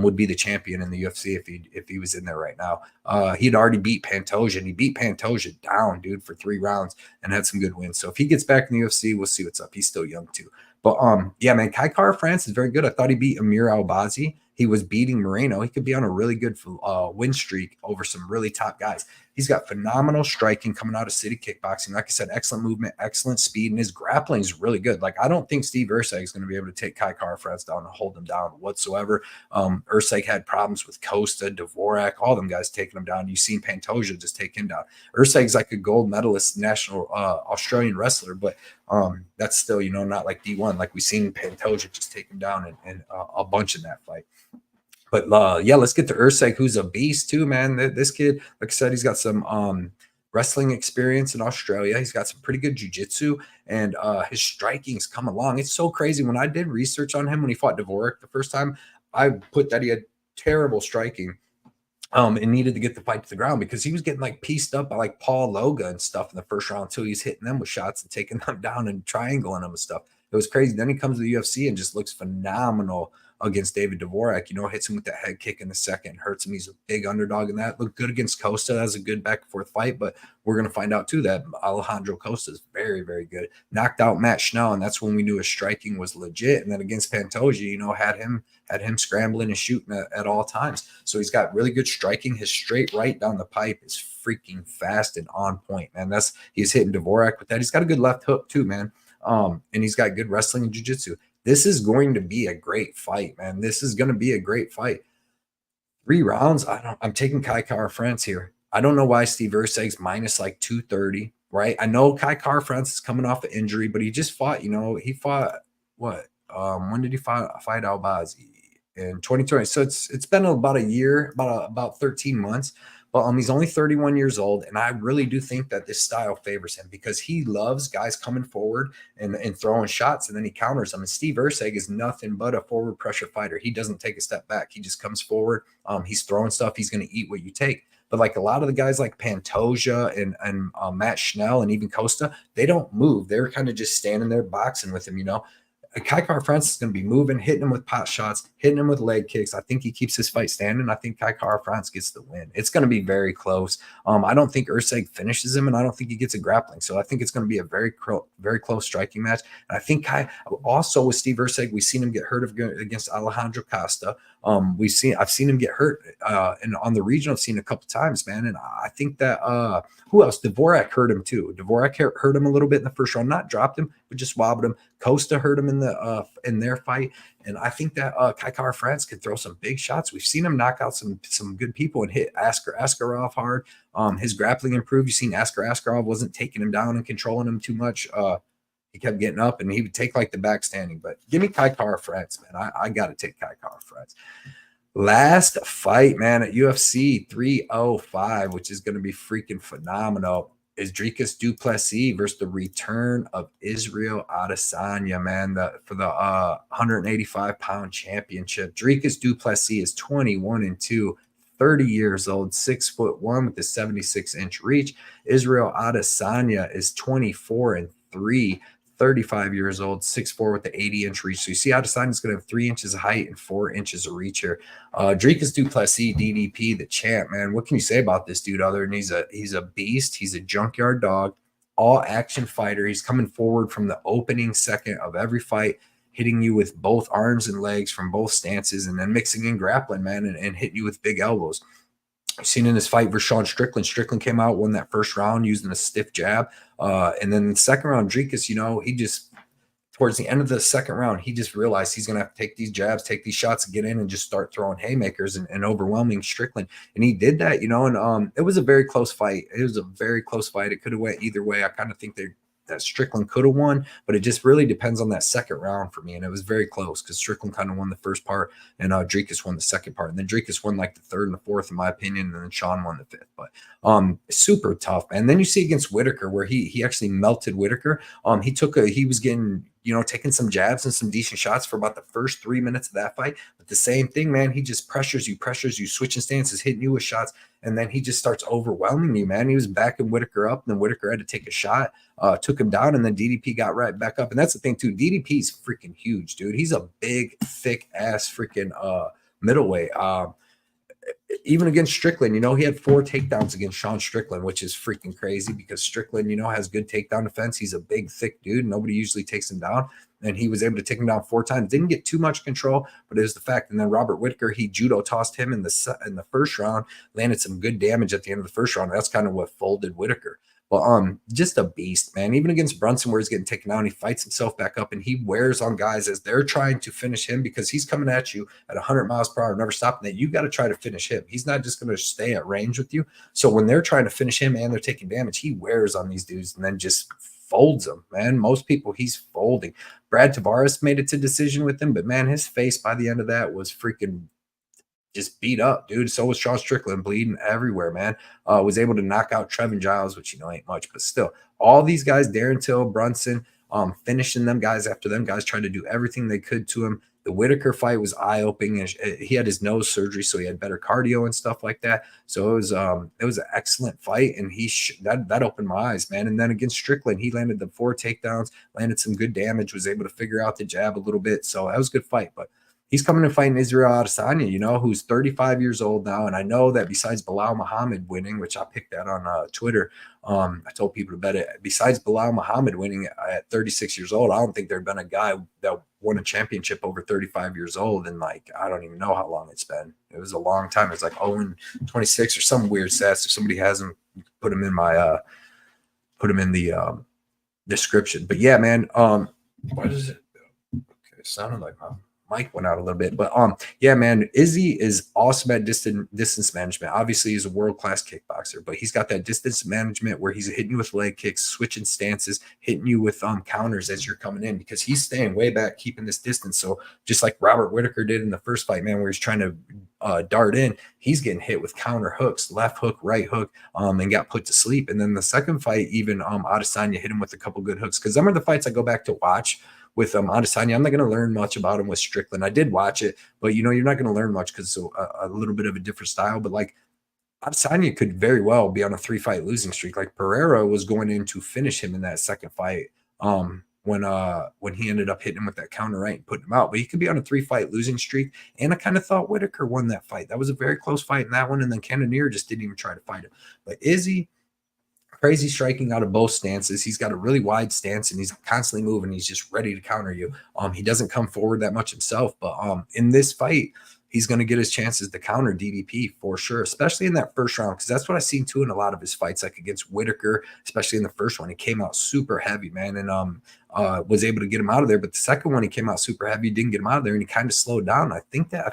S1: would be the champion in the UFC if he was in there right now. He'd already beat Pantoja, and he beat Pantoja down, dude, for 3 rounds and had some good wins. So if he gets back in the UFC, we'll see what's up. He's still young too. But yeah, man, Kai Kara-France is very good. I thought he beat Amir Albazi. He was beating Moreno. He could be on a really good win streak over some really top guys. He's got phenomenal striking coming out of City Kickboxing. Like I said, excellent movement, excellent speed, and his grappling is really good. Like, I don't think Steve Erceg is going to be able to take Kai Kara-France down and hold him down whatsoever. Erceg had problems with Costa, Dvorak, all them guys taking him down. You've seen Pantoja just take him down. Erceg's like a gold medalist national Australian wrestler, but that's still, not like D1. Like, we've seen Pantoja just take him down and a bunch in that fight. But yeah, let's get to Erceg, who's a beast too, man. This kid, like I said, he's got some wrestling experience in Australia. He's got some pretty good jiu-jitsu, and his striking's come along. It's so crazy. When I did research on him when he fought Dvorak the first time, I put that he had terrible striking and needed to get the fight to the ground because he was getting like pieced up by like Paul Loga and stuff in the first round too. He's hitting them with shots and taking them down and triangling them and stuff. It was crazy. Then he comes to the UFC and just looks phenomenal against David Dvorak. Hits him with that head kick in the second, hurts him. He's a big underdog in that. Looked good against Costa. That was a good back and forth fight, but we're going to find out too that Alejandro Costa is very, very good. Knocked out Matt Schnell, and that's when we knew his striking was legit. And then against Pantoja, had him scrambling and shooting at all times. So he's got really good striking. His straight right down the pipe is freaking fast and on point, man. He's hitting Dvorak with that. He's got a good left hook too, man. And he's got good wrestling and jiu-jitsu. This is going to be a great fight, man. This is going to be a great fight. 3 rounds. I'm taking Kai Kara-France here. I don't know why Steve Erceg's minus like 230, right? I know Kai Kara-France is coming off an injury, but he just fought, he fought what? When did he fight Albazi? In 2020. So it's been about a year, about 13 months. But he's only 31 years old, and I really do think that this style favors him because he loves guys coming forward and throwing shots, and then he counters them. And Steve Erceg is nothing but a forward pressure fighter. He doesn't take a step back. He just comes forward. He's throwing stuff. He's going to eat what you take. But like a lot of the guys like Pantoja and Matt Schnell and even Costa, they don't move. They're kind of just standing there boxing with him, Kai Kara-France is going to be moving, hitting him with pot shots, hitting him with leg kicks. I think he keeps his fight standing. I think Kai Kara-France gets the win. It's going to be very close. I don't think Erceg finishes him, and I don't think he gets a grappling. So I think it's going to be a very close striking match. And I think also with Steve Erceg, we've seen him get hurt against Alejandro Costa. I've seen him get hurt, and on the region I've seen a couple times, man. And I think that who else? Dvorak hurt him too. Dvorak hurt him a little bit in the first round, not dropped him, but just wobbled him. Costa hurt him in their fight, and I think that Kai Kara-France could throw some big shots. We've seen him knock out some good people and hit Askarov hard. His grappling improved. You've seen Askarov wasn't taking him down and controlling him too much. He kept getting up, and he would take like the back standing. But give me Kai Kara-France, man. I got to take Kai Kara-France. Last fight, man, at UFC 305, which is going to be freaking phenomenal, is Dricus du Plessis versus the return of Israel Adesanya, man, for the 185-pound championship. Dricus du Plessis is 21-2, 30 years old, 6'1" with a 76-inch reach. Israel Adesanya is 24-3. 35 years old, 6'4" with the 80-inch reach. So you see Adesanya is going to have 3 inches of height and 4 inches of reach here. Dricus du Plessis, DDP, the champ, man. What can you say about this dude other than he's a beast? He's a junkyard dog, all-action fighter. He's coming forward from the opening second of every fight, hitting you with both arms and legs from both stances, and then mixing in grappling, man, and hitting you with big elbows. I've seen in his fight versus Sean Strickland. Strickland came out, won that first round using a stiff jab. And then the second round, Dricus, he just towards the end of the second round, he just realized he's going to have to take these jabs, take these shots, and get in and just start throwing haymakers and overwhelming Strickland. And he did that, and it was a very close fight. It was a very close fight. It could have went either way. I kind of think that Strickland could have won, but it just really depends on that second round for me. And it was very close because Strickland kind of won the first part and Dricus won the second part. And then Dricus won like the third and the fourth, in my opinion, and then Sean won the fifth. But super tough. And then you see against Whitaker where he actually melted Whitaker. He was getting taking some jabs and some decent shots for about the first 3 minutes of that fight. But the same thing, man, he just pressures you, switching stances, hitting you with shots, and then he just starts overwhelming you, man. He was backing Whitaker up, and then Whitaker had to take a shot, took him down, and then DDP got right back up. And that's the thing, too. DDP's freaking huge, dude. He's a big, thick-ass freaking middleweight. Even against Strickland, he had 4 takedowns against Sean Strickland, which is freaking crazy because Strickland, has good takedown defense. He's a big, thick dude. Nobody usually takes him down. And he was able to take him down 4 times. Didn't get too much control, but it was the fact. And then Robert Whitaker, he judo tossed him in the first round, landed some good damage at the end of the first round. That's kind of what folded Whitaker. But just a beast, man. Even against Brunson, where he's getting taken down, he fights himself back up and he wears on guys as they're trying to finish him because he's coming at you at 100 miles per hour, never stopping that. You got to try to finish him. He's not just going to stay at range with you. So when they're trying to finish him and they're taking damage, he wears on these dudes and then just folds them, man. Most people he's folding. Brad Tavares made it to decision with him, but man, his face by the end of that was freaking just beat up, dude. So was Sean Strickland, bleeding everywhere, man. Was able to knock out Trevin Giles, which ain't much, but still, all these guys, Darren Till, Brunson, finishing them guys after them guys trying to do everything they could to him. The Whitaker fight was eye-opening. He had his nose surgery, so he had better cardio and stuff like that. So it was an excellent fight, and that opened my eyes, man. And then against Strickland, he landed the 4 takedowns, landed some good damage, was able to figure out the jab a little bit. So that was a good fight, but he's coming to fight Isreal Adesanya, who's 35 years old now. And I know that besides Bilal Muhammad winning, which I picked that on Twitter, I told people to bet it. Besides Bilal Muhammad winning at 36 years old, I don't think there'd been a guy that won a championship over 35 years old. And I don't even know how long it's been. It was a long time. It's like 0-26 or some weird stats. If somebody has them, you can put them in the description. But yeah, man, what is it? Okay, it sounded like my mic went out a little bit, but yeah, man, Izzy is awesome at distance management. Obviously, he's a world-class kickboxer, but he's got that distance management where he's hitting you with leg kicks, switching stances, hitting you with counters as you're coming in because he's staying way back, keeping this distance. So just like Robert Whitaker did in the first fight, man, where he's trying to dart in, he's getting hit with counter hooks, left hook, right hook, and got put to sleep. And then the second fight, even Adesanya hit him with a couple good hooks because them are the fights I go back to watch with Adesanya. I'm not going to learn much about him with Strickland. I did watch it, but you're not going to learn much because it's a little bit of a different style. But like Adesanya could very well be on a 3-fight losing streak. Like Pereira was going in to finish him in that second fight when he ended up hitting him with that counter right and putting him out. But he could be on a 3-fight losing streak. And I kind of thought Whitaker won that fight. That was a very close fight in that one. And then Kenan just didn't even try to fight him. But Izzy, crazy striking out of both stances. He's got a really wide stance and he's constantly moving. He's just ready to counter you. He doesn't come forward that much himself, but in this fight, he's going to get his chances to counter DDP for sure, especially in that first round, because that's what I've seen too in a lot of his fights, like against Whitaker, especially in the first one. He came out super heavy, man, and was able to get him out of there. But the second one, he came out super heavy, didn't get him out of there, and he kind of slowed down. I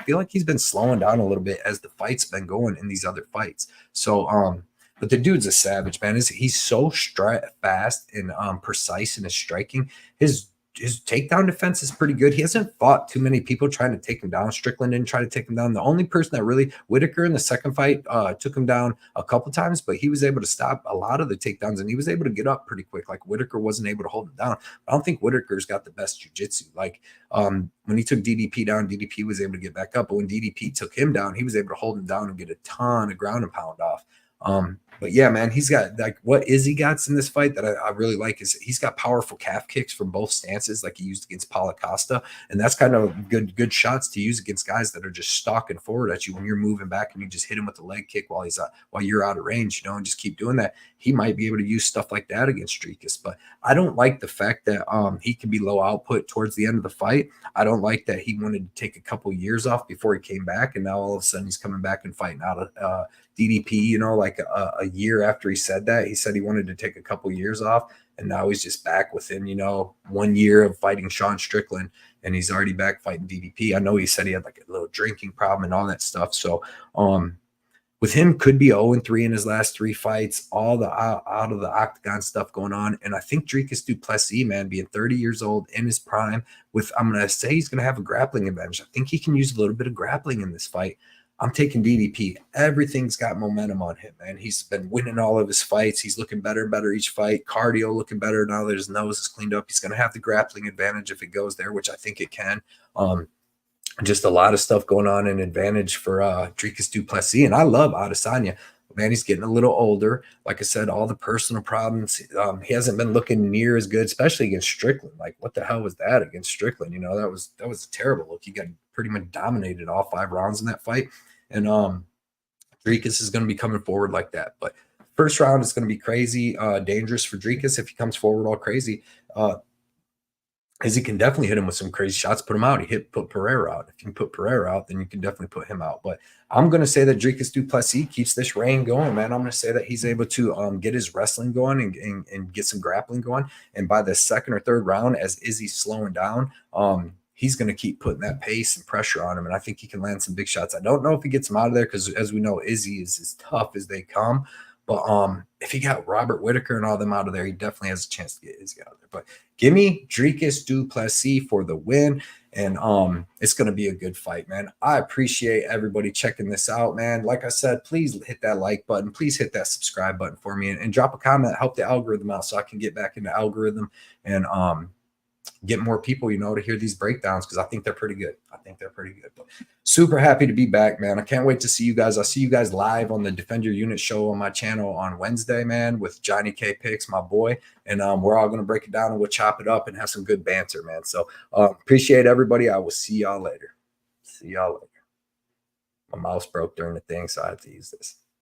S1: feel like he's been slowing down a little bit as the fight's been going in these other fights. So, but the dude's a savage, man. He's so fast and precise in his striking. His takedown defense is pretty good. He hasn't fought too many people trying to take him down. Strickland didn't try to take him down. The only person that really, Whitaker in the second fight, took him down a couple times, but he was able to stop a lot of the takedowns, and he was able to get up pretty quick. Like Whitaker wasn't able to hold him down. I don't think Whitaker's got the best jiu-jitsu. Like when he took DDP down, DDP was able to get back up, but when DDP took him down, he was able to hold him down and get a ton of ground and pound off. But yeah, man, he's got like what Izzy got in this fight that I really like is he's got powerful calf kicks from both stances, like he used against Paulo Costa, and that's kind of good shots to use against guys that are just stalking forward at you when you're moving back and you just hit him with the leg kick while you're out of range, and just keep doing that. He might be able to use stuff like that against Dricus, but I don't like the fact that he can be low output towards the end of the fight. I don't like that he wanted to take a couple years off before he came back, and now all of a sudden he's coming back and fighting out of DDP, you know, like a year after he said that. He said he wanted to take a couple years off, and now he's just back within, you know, 1 year of fighting Sean Strickland, and he's already back fighting DDP. I know he said he had like a little drinking problem and all that stuff. So, with him, could be 0-3 in his last 3 fights, all the out of the octagon stuff going on. And I think Dricus du Plessis, man, being 30 years old in his prime, I'm going to say he's going to have a grappling advantage. I think he can use a little bit of grappling in this fight. I'm taking DDP. Everything's got momentum on him, man. He's been winning all of his fights. He's looking better and better each fight. Cardio looking better now that his nose is cleaned up. He's going to have the grappling advantage if it goes there, which I think it can. Just a lot of stuff going on in advantage for Dricus du Plessis. And I love Adesanya. Man, he's getting a little older. Like I said, all the personal problems. He hasn't been looking near as good, especially against Strickland. Like, what the hell was that against Strickland? You know, that was a terrible look. He got pretty much dominated all 5 rounds in that fight. And Dricus is going to be coming forward like that. But first round is going to be crazy, dangerous for Dricus if he comes forward all crazy. Because he can definitely hit him with some crazy shots, put him out. Put Pereira out. If you can put Pereira out, then you can definitely put him out. But I'm going to say that Dricus du Plessis keeps this reign going, man. I'm going to say that he's able to get his wrestling going and get some grappling going. And by the second or third round, as Izzy's slowing down, he's going to keep putting that pace and pressure on him. And I think he can land some big shots. I don't know if he gets him out of there because, as we know, Izzy is as tough as they come. But if he got Robert Whitaker and all them out of there, he definitely has a chance to get Izzy out of there. But give me Dricus du Plessis for the win. And it's going to be a good fight, man. I appreciate everybody checking this out, man. Like I said, please hit that like button. Please hit that subscribe button for me. And drop a comment. Help the algorithm out so I can get back into algorithm and get more people, you know, to hear these breakdowns, because I think they're pretty good. But super happy to be back, man. I can't wait to see you guys. I'll see you guys live on the Defend Your Unit show on my channel on Wednesday, man, with Johnny K Picks, my boy. And we're all going to break it down and we'll chop it up and have some good banter, man. So appreciate everybody. I will see y'all later. My mouse broke during the thing, so I have to use this.